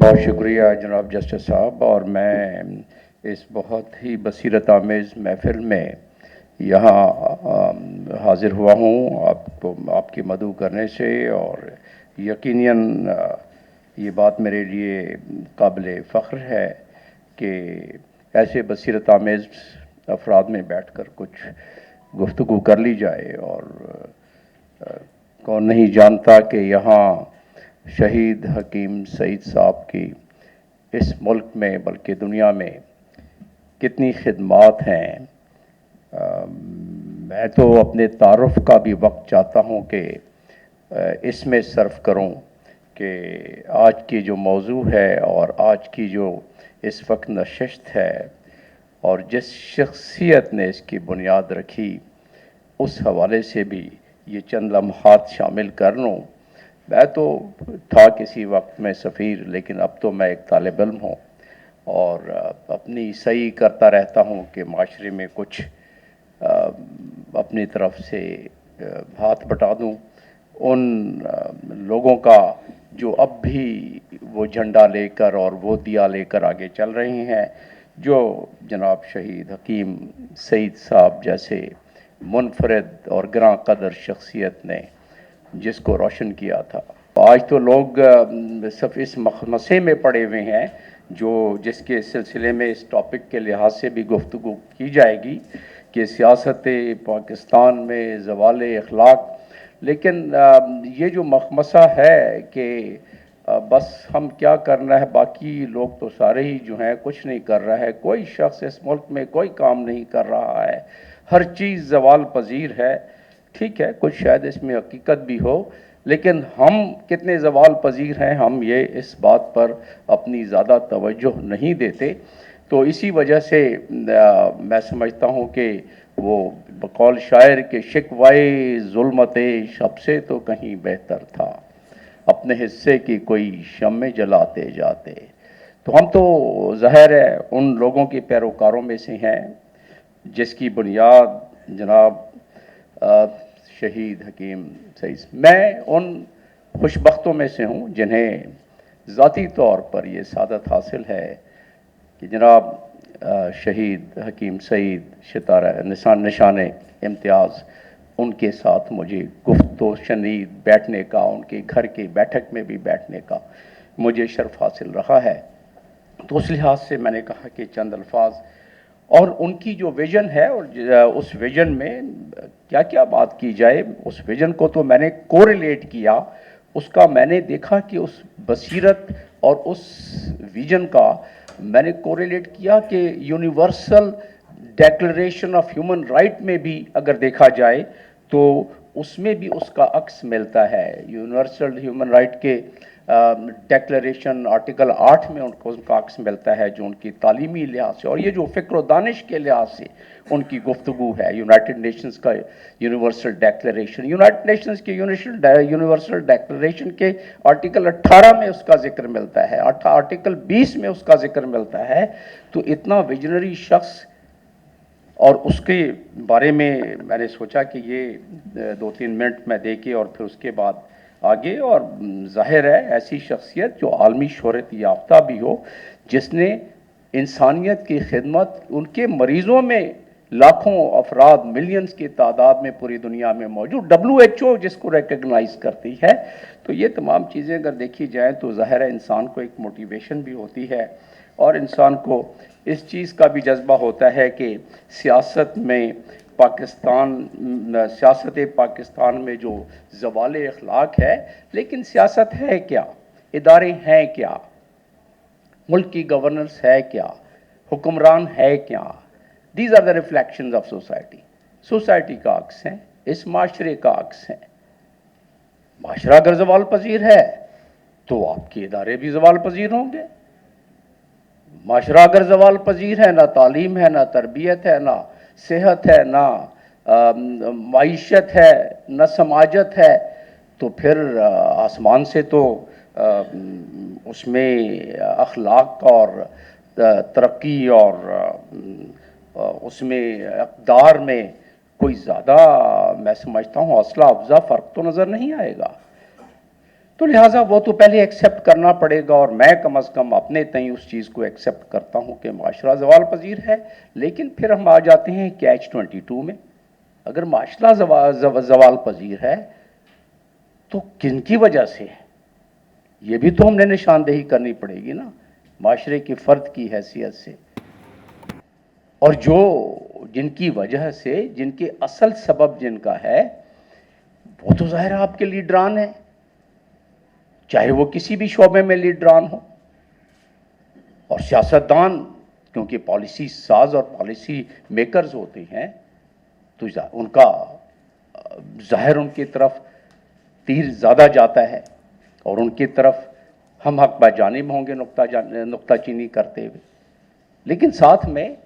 बहुत शुक्रिया जनाब जस्टिस साहब। और मैं इस बहुत ही बसीरत आमेज़ महफ़िल में यहाँ हाज़िर हुआ हूँ आपको आपकी मदऊ करने से, और यकीनन ये बात मेरे लिए काबिल फ़ख्र है कि ऐसे बसीरत आमेज़ अफराद में बैठकर कुछ गुफ्तगू कर ली जाए। और कौन नहीं जानता कि यहाँ शहीद हकीम सईद साहब की इस मुल्क में बल्कि दुनिया में कितनी खिदमात हैं। मैं तो अपने तारुफ का भी वक्त चाहता हूँ कि इसमें सर्फ करूँ कि आज की जो मौजू है और आज की जो इस वक्त नशिस्त है और जिस शख्सियत ने इसकी बुनियाद रखी, उस हवाले से भी ये चंद लम्हात शामिल कर लूँ। मैं तो था किसी वक्त में सफ़ीर, लेकिन अब तो मैं एक तालिब इल्म हूँ और अपनी सही करता रहता हूँ कि माशरे में कुछ अपनी तरफ से हाथ बटा दूँ उन लोगों का जो अब भी वो झंडा लेकर और वो दिया लेकर आगे चल रहे हैं, जो जनाब शहीद हकीम सईद साहब जैसे मुनफरद और ग्रां कदर शख्सियत ने जिसको रोशन किया था। आज तो लोग सिर्फ इस मसले में पड़े हुए हैं जो जिसके सिलसिले में इस टॉपिक के लिहाज से भी गुफ्तगू की जाएगी कि सियासत पाकिस्तान में ज़वाल अखलाक। लेकिन ये जो मखमसा है कि बस हम क्या करना है, बाकी लोग तो सारे ही जो हैं कुछ नहीं कर रहा है, कोई शख्स इस मुल्क में कोई काम नहीं कर रहा है, हर चीज़ ज़वाल पजीर है। ठीक है, कुछ शायद इसमें हकीकत भी हो, लेकिन हम कितने ज़वाल पजीर हैं, हम ये इस बात पर अपनी ज़्यादा तवज्जो नहीं देते। तो इसी वजह से मैं समझता हूँ कि वो बकौल शायर के शिकवाए ज़ुल्मते शब से तो कहीं बेहतर था, अपने हिस्से की कोई शम्मे जलाते जाते। तो हम तो ज़ाहिर है उन लोगों के पैरोकारों में से हैं जिसकी बुनियाद जनाब शहीद हकीम सईद। मैं उन खुशबख्तों में से हूँ जिन्हें ज़ाती तौर पर यह सादत हासिल है कि जनाब शहीद हकीम सईद सितारा निशान इम्तियाज़ उनके साथ मुझे गुफ्तो शनीद बैठने का, उनके घर की बैठक में भी बैठने का मुझे शर्फ हासिल रहा है। तो उस लिहाज से मैंने कहा कि चंद अल्फाज और उनकी जो विज़न है और उस विज़न में क्या क्या बात की जाए, उस विज़न को तो मैंने कोरिलेट किया। उसका मैंने देखा कि उस बसीरत और उस विज़न का मैंने कोरिलेट किया कि universal declaration of human right में भी अगर देखा जाए तो उसमें भी उसका अक्स मिलता है। यूनिवर्सल ह्यूमन राइट के डिक्लेरेशन आर्टिकल 8 में उनको उसका अक्स मिलता है, जो उनकी तालीमी लिहाज से और ये जो फ़िक्र दानिश के लिहाज से उनकी गुफ्तगू है। यूनाइटेड नेशंस का यूनिवर्सल डिक्लेरेशन, यूनाइटेड नेशंस के यूनिवर्सल डिक्लेरेशन के आर्टिकल 18 में उसका जिक्र मिलता है, आर्टिकल 20 में उसका जिक्र मिलता है। तो इतना विजनरी शख्स, और उसके बारे में मैंने सोचा कि ये 2-3 मिनट में दे के और फिर उसके बाद आगे। और ज़ाहिर है ऐसी शख्सियत जो आलमी शोहरत याफ्ता भी हो, जिसने इंसानियत की खिदमत, उनके मरीज़ों में लाखों अफराद मिलियंस की तादाद में पूरी दुनिया में मौजूद, WHO जिसको रिकग्नाइज़ करती है। तो ये तमाम चीज़ें अगर देखी जाएँ तो ज़ाहिर है इंसान को एक मोटिवेशन भी होती है और इंसान को इस चीज़ का भी जज्बा होता है कि सियासत पाकिस्तान में जो ज़वाल अखलाक है, लेकिन सियासत है क्या, इदारे हैं क्या, मुल्क की गवर्नेंस है क्या, हुक्मरान है क्या। These are the reflections of society. Society का अक्स है, इस माशरे का अक्स है। माशरा अगर ज़वाल पजीर है तो आपके इदारे भी ज़वाल पजीर होंगे। माशरा अगर ज़वाल पजीर है, ना तालीम है, ना तरबियत है, ना सेहत है, ना माईशत है, ना समाजत है, तो फिर आसमान से तो उसमें अखलाक और तरक्की और उसमें अक़दार में कोई ज़्यादा मैं समझता हूँ हौसला अफजा फ़र्क तो नज़र नहीं आएगा। तो लिहाजा वो तो पहले एक्सेप्ट करना पड़ेगा, और मैं कम अज़ कम अपने तय उस चीज़ को एक्सेप्ट करता हूँ कि माशरा ज़वाल पजीर है। लेकिन फिर हम आ जाते हैं कैच-22 में। अगर माशरा ज़वाल पजीर है तो किन की वजह से है, ये भी तो हमने निशानदेही करनी पड़ेगी ना, माशरे के फ़र्द की हैसियत से। और जो जिनकी वजह से, जिनके असल सबब जिनका है, वो तो ज़ाहिर है आपके लीडरान हैं, चाहे वो किसी भी शोबे में लीडरान हो। और सियासतदान क्योंकि पॉलिसी साज और पॉलिसी मेकर्स होते हैं, तो उनका ज़ाहिर उनकी तरफ तीर ज़्यादा जाता है, और उनकी तरफ हम हक बाजानिब होंगे नुक्ता चीनी करते हुए। लेकिन साथ में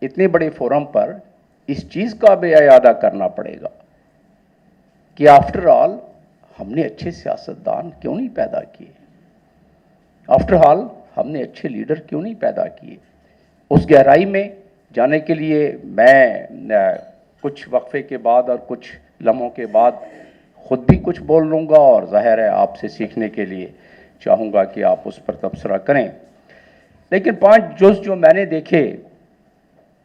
इतने बड़े फोरम पर इस चीज़ का भी इयादा करना पड़ेगा कि आफ्टर ऑल हमने अच्छे सियासतदान क्यों नहीं पैदा किए, आफ्टर ऑल हमने अच्छे लीडर क्यों नहीं पैदा किए। उस गहराई में जाने के लिए मैं कुछ वक्फे के बाद और कुछ लम्हों के बाद खुद भी कुछ बोल लूँगा, और ज़ाहिर है आपसे सीखने के लिए चाहूँगा कि आप उस पर तबसरा करें। लेकिन 5 जुज़ जो मैंने देखे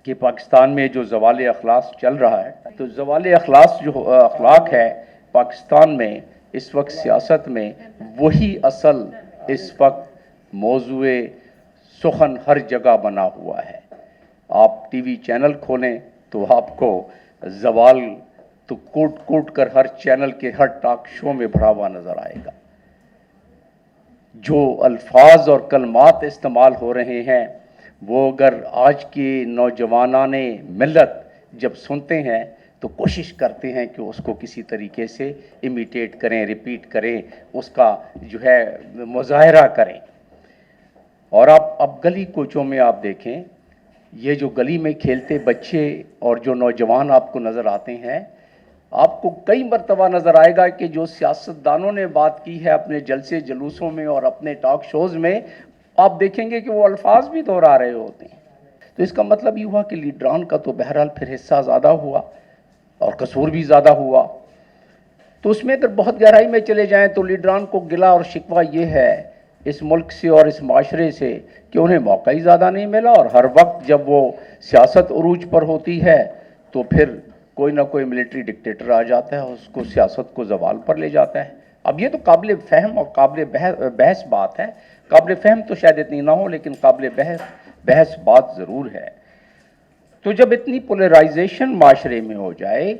कि पाकिस्तान में जो ज़वाल अखलाक चल रहा है, तो ज़वाल अखलाक जो अखलाक है पाकिस्तान में इस वक्त सियासत में, वही असल इस वक्त मौज़ूए सुखन हर जगह बना हुआ है। आप टीवी चैनल खोलें तो आपको ज़वाल तो कूट कूट कर हर चैनल के हर टॉक शो में भरा हुआ नज़र आएगा। जो अल्फाज और कलमात इस्तेमाल हो रहे हैं, वो अगर आज के नौजवानाने मिल्लत जब सुनते हैं तो कोशिश करते हैं कि उसको किसी तरीके से इमिटेट करें, रिपीट करें, उसका जो है मुज़ाहरा करें। और आप अब गली कोचों में आप देखें, ये जो गली में खेलते बच्चे और जो नौजवान आपको नज़र आते हैं, आपको कई मरतबा नज़र आएगा कि जो सियासतदानों ने बात की है अपने जलसे जुलूसों में और अपने टॉक शोज़ में, आप देखेंगे कि वो अल्फाज भी दोहरा रहे होते हैं। तो इसका मतलब ये हुआ कि लीडरान का तो बहरहाल फिर हिस्सा ज़्यादा हुआ और कसूर भी ज़्यादा हुआ। तो उसमें अगर बहुत गहराई में चले जाएं तो लीडरान को गिला और शिकवा ये है इस मुल्क से और इस माशरे से कि उन्हें मौका ही ज़्यादा नहीं मिला, और हर वक्त जब वो सियासत उरूज पर होती है तो फिर कोई ना कोई मिलिट्री डिक्टेटर आ जाता है, उसको सियासत को ज़वाल पर ले जाता है। अब ये तो काबिल फ़हम और काबिल बहस बात है। काबिल फ़हम तो शायद इतनी ना हो, लेकिन काबिल बहस बात ज़रूर है। तो जब इतनी पोलराइजेशन माशरे में हो जाए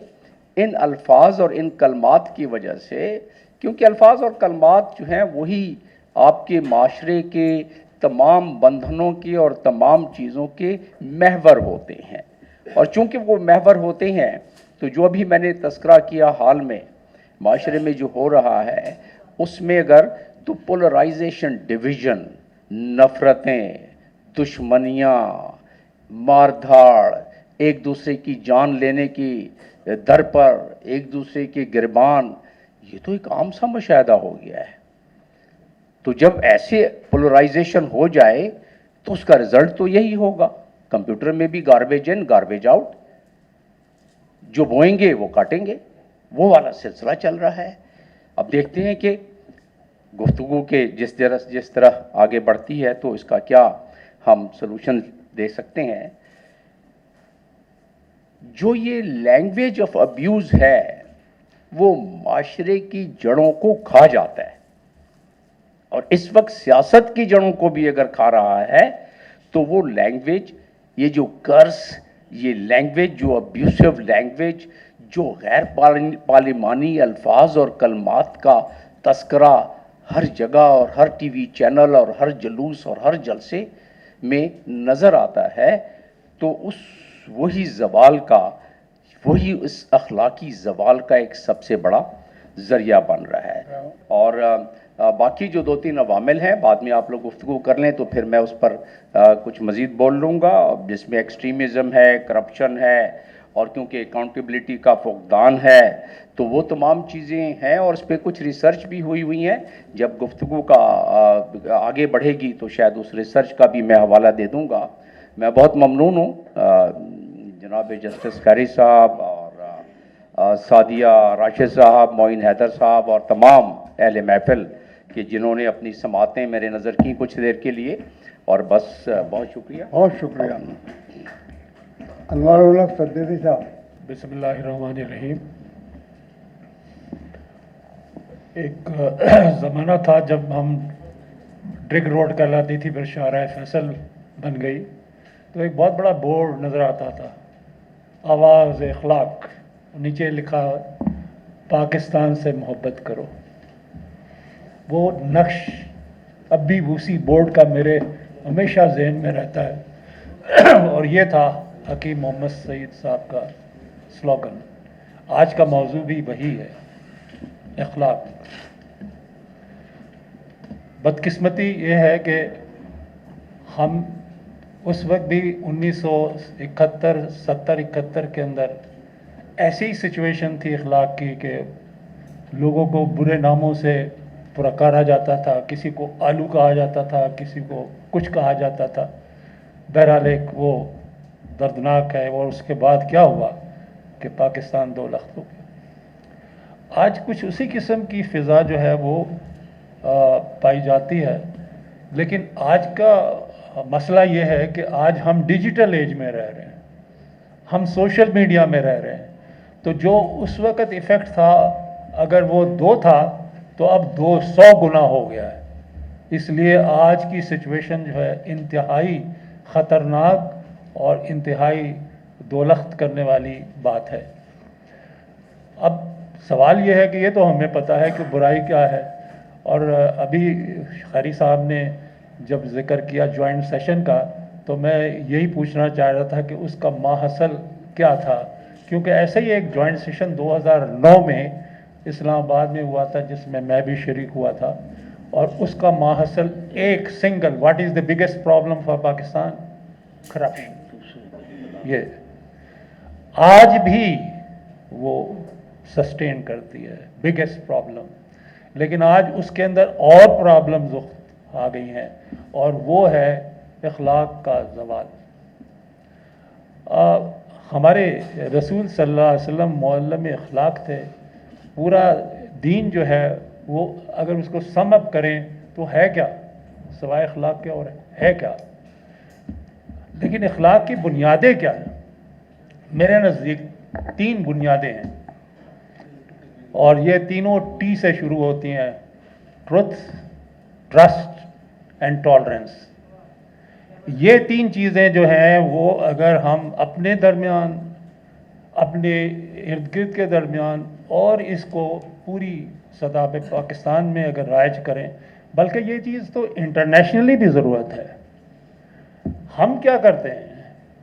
इन अल्फाज और इन कलमात की वजह से, क्योंकि अल्फाज और कलमात जो हैं वही आपके माशरे के तमाम बंधनों के और तमाम चीज़ों के महवर होते हैं, और चूंकि वो महवर होते हैं तो जो अभी मैंने तस्करा किया हाल में माशरे में जो हो रहा है उसमें अगर तो पोलराइजेशन, डिवीज़न, नफ़रतें, दुश्मनियाँ, मारधाड़, एक दूसरे की जान लेने की दर पर एक दूसरे के गिरबान, ये तो एक आम सा मुशाहिदा हो गया है। तो जब ऐसे पोलराइजेशन हो जाए तो उसका रिजल्ट तो यही होगा, कंप्यूटर में भी गार्बेज इन गार्बेज आउट, जो बोएंगे वो काटेंगे, वो वाला सिलसिला चल रहा है। अब देखते हैं कि गुफ्तगू के जिस तरह आगे बढ़ती है तो इसका क्या हम सलूशन दे सकते हैं। जो ये लैंग्वेज ऑफ अब्यूज़ है वो माशरे की जड़ों को खा जाता है, और इस वक्त सियासत की जड़ों को भी अगर खा रहा है तो वो लैंग्वेज, ये जो कर्स, ये लैंग्वेज, जो अब्यूसिव लैंग्वेज, जो गैर पार्लिमानी अल्फाज और कलमात का तस्करा हर जगह और हर टीवी चैनल और हर जुलूस और हर जलसे में नज़र आता है, तो उस वही ज़वाल का, वही उस अखलाकी ज़वाल का एक सबसे बड़ा ज़रिया बन रहा है। और बाकी जो 2-3 अवामिल हैं बाद में आप लोग गुफ्तगू कर लें तो फिर मैं उस पर कुछ मज़ीद बोल लूँगा, जिसमें एक्सट्रीमिज़म है, करप्शन है, और क्योंकि अकाउंटेबिलिटी का फुकदान है, तो वो तमाम चीज़ें हैं और इस पर कुछ रिसर्च भी हुई हैं। जब गुफ्तगू का आगे बढ़ेगी तो शायद उस रिसर्च का भी मैं हवाला दे दूँगा। मैं बहुत ममनून हूँ जनाब जस्टिस कारी साहब और सादिया राशिद साहब, मोइन हैदर साहब और तमाम اہل محفل کہ جنہوں نے اپنی سماعتیں میرے نظر کی کچھ دیر کے لیے، اور بس بہت شکریہ. بہت شکریہ. انوار الحق سدیدی صاحب. بسم اللہ الرحمن الرحیم. ایک زمانہ تھا جب ہم ڈرگ روڈ کہلاتی تھی، پھر شاہراہ فیصل بن گئی، تو ایک بہت بڑا بورڈ نظر آتا تھا، آواز اخلاق، نیچے لکھا پاکستان سے محبت کرو. وہ نقش اب بھی اسی بورڈ کا میرے ہمیشہ ذہن میں رہتا ہے، اور یہ تھا حکیم محمد سعید صاحب کا سلوگن. آج کا موضوع بھی وہی ہے، اخلاق. بدقسمتی یہ ہے کہ ہم اس وقت بھی 1971 71 کے اندر ایسی ہی سچویشن تھی اخلاق کی کہ لوگوں کو برے ناموں سے پکارا جاتا تھا، کسی کو آلو کہا جاتا تھا، کسی کو کچھ کہا جاتا تھا. بہرحال ایک وہ دردناک ہے. اور اس کے بعد کیا ہوا کہ پاکستان 2 لخت ہو گیا. آج کچھ اسی قسم کی فضا جو ہے وہ پائی جاتی ہے. لیکن آج کا مسئلہ یہ ہے کہ آج ہم ڈیجیٹل ایج میں رہ رہے ہیں، ہم سوشل میڈیا میں رہ رہے ہیں. تو جو اس وقت ایفیکٹ تھا اگر وہ 2 تھا تو اب 200 گنا ہو گیا ہے. اس لیے آج کی سچویشن جو ہے انتہائی خطرناک اور انتہائی دولخت کرنے والی بات ہے. اب سوال یہ ہے کہ یہ تو ہمیں پتہ ہے کہ برائی کیا ہے، اور ابھی خیری صاحب نے جب ذکر کیا جوائنٹ سیشن کا، تو میں یہی پوچھنا چاہ رہا تھا کہ اس کا ماحصل کیا تھا. کیونکہ ایسے ہی ایک جوائنٹ سیشن 2009 میں اسلام آباد میں ہوا تھا جس میں بھی شریک ہوا تھا، اور اس کا ماحصل ایک single what is the biggest problem for Pakistan? Corruption. یہ آج بھی وہ سسٹین کرتی ہے بگیسٹ پرابلم. لیکن آج اس کے اندر اور پرابلمز آ گئی ہیں، اور وہ ہے اخلاق کا زوال. ہمارے رسول صلی اللہ علیہ وسلم معلم اخلاق تھے. پورا دین جو ہے وہ اگر اس کو سم اپ کریں تو ہے کیا سوائے اخلاق کے؟ اور ہے کیا؟ لیکن اخلاق کی بنیادیں کیا ہیں؟ میرے نزدیک 3 بنیادیں ہیں، اور یہ تینوں ٹی سے شروع ہوتی ہیں: ٹروتھ، ٹرسٹ اینڈ ٹالرنس. یہ 3 چیزیں جو ہیں وہ اگر ہم اپنے درمیان، اپنے ارد گرد کے درمیان، اور اس کو پوری سطح پہ پاکستان میں اگر رائج کریں، بلکہ یہ چیز تو انٹرنیشنلی بھی ضرورت ہے. ہم کیا کرتے ہیں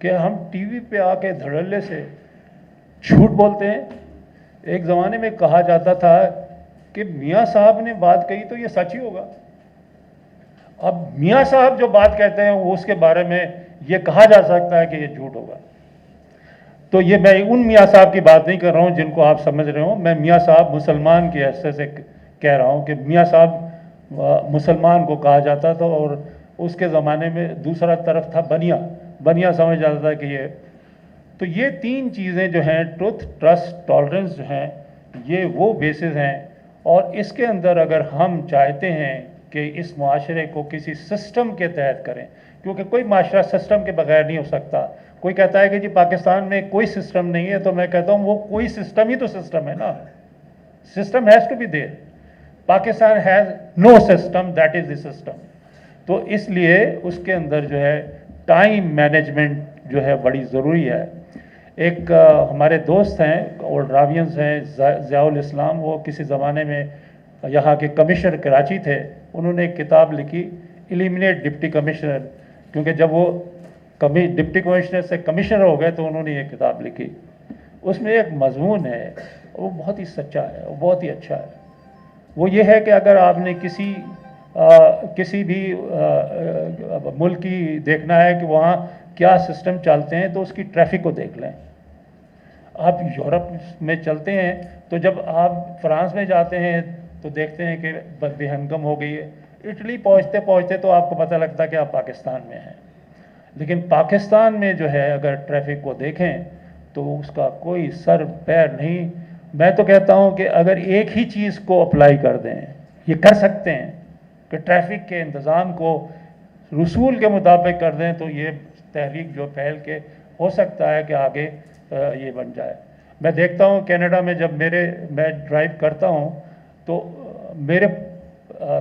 کہ ہم ٹی وی پہ آ کے دھڑلے سے جھوٹ بولتے ہیں. ایک زمانے میں کہا جاتا تھا کہ میاں صاحب نے بات کہی تو یہ سچ ہی ہوگا. اب میاں صاحب جو بات کہتے ہیں وہ اس کے بارے میں یہ کہا جا سکتا ہے کہ یہ جھوٹ ہوگا. تو یہ میں ان میاں صاحب کی بات نہیں کر رہا ہوں جن کو آپ سمجھ رہے ہوں. میں میاں صاحب مسلمان کی حیثیت سے کہہ رہا ہوں کہ میاں صاحب مسلمان کو کہا جاتا تھا، اور اس کے زمانے میں دوسرا طرف تھا بنیا سمجھ جاتا تھا کہ یہ. تو یہ 3 چیزیں جو ہیں، ٹروتھ، ٹرسٹ، ٹالرنس جو ہیں، یہ وہ بیسز ہیں. اور اس کے اندر اگر ہم چاہتے ہیں کہ اس معاشرے کو کسی سسٹم کے تحت کریں، کیونکہ کوئی معاشرہ سسٹم کے بغیر نہیں ہو سکتا. کوئی کہتا ہے کہ جی پاکستان میں کوئی سسٹم نہیں ہے، تو میں کہتا ہوں وہ کوئی سسٹم ہی تو سسٹم ہے نا. System has to be there. Pakistan has no system, that is the system. تو اس لیے اس کے اندر جو ہے ٹائم مینجمنٹ جو ہے بڑی ضروری ہے. ایک ہمارے دوست ہیں، اولڈ راوینز ہیں، ضیاء الاسلام، وہ کسی زمانے میں یہاں کے کمشنر کراچی تھے. انہوں نے ایک کتاب لکھی، ایلیمنیٹ ڈپٹی کمشنر، کیونکہ جب وہ ڈپٹی کمشنر سے کمشنر ہو گئے تو انہوں نے یہ کتاب لکھی. اس میں ایک مضمون ہے، وہ بہت ہی سچا ہے، وہ بہت ہی اچھا ہے. وہ یہ ہے کہ اگر آپ نے کسی بھی ملک کی دیکھنا ہے کہ وہاں کیا سسٹم چلتے ہیں تو اس کی ٹریفک کو دیکھ لیں. آپ یورپ میں چلتے ہیں تو جب آپ فرانس میں جاتے ہیں تو دیکھتے ہیں کہ بے ہنگم ہو گئی ہے. اٹلی پہنچتے پہنچتے تو آپ کو پتہ لگتا ہے کہ آپ پاکستان میں ہیں. لیکن پاکستان میں جو ہے اگر ٹریفک کو دیکھیں تو اس کا کوئی سر پیر نہیں. میں تو کہتا ہوں کہ اگر ایک ہی چیز کو اپلائی کر دیں ये कर सकते हैं कि ट्रैफिक के इंतज़ाम को रसूल के मुताबिक कर दें, तो ये तहरीक जो फैल के हो सकता है कि आगे ये बन जाए। मैं देखता हूँ कनाडा में जब मैं ड्राइव करता हूँ तो मेरे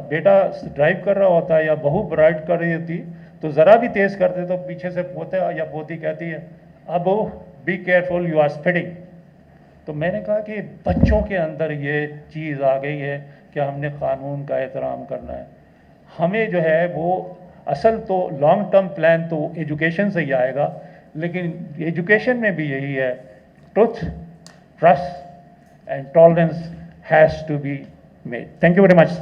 बेटा ड्राइव कर रहा होता है या बहू ड्राइव कर रही होती, तो ज़रा भी तेज़ करते तो पीछे से पोता या पोती कहती है, अब be careful you are speeding. तो मैंने कहा कि बच्चों के अंदर ये चीज़ आ गई है कि हमने कानून का एहतराम करना है। हमें जो है वो असल तो लॉन्ग टर्म प्लान तो एजुकेशन से ही आएगा, लेकिन एजुकेशन में भी यही है, truth, trust and tolerance has to be made. Thank you very much.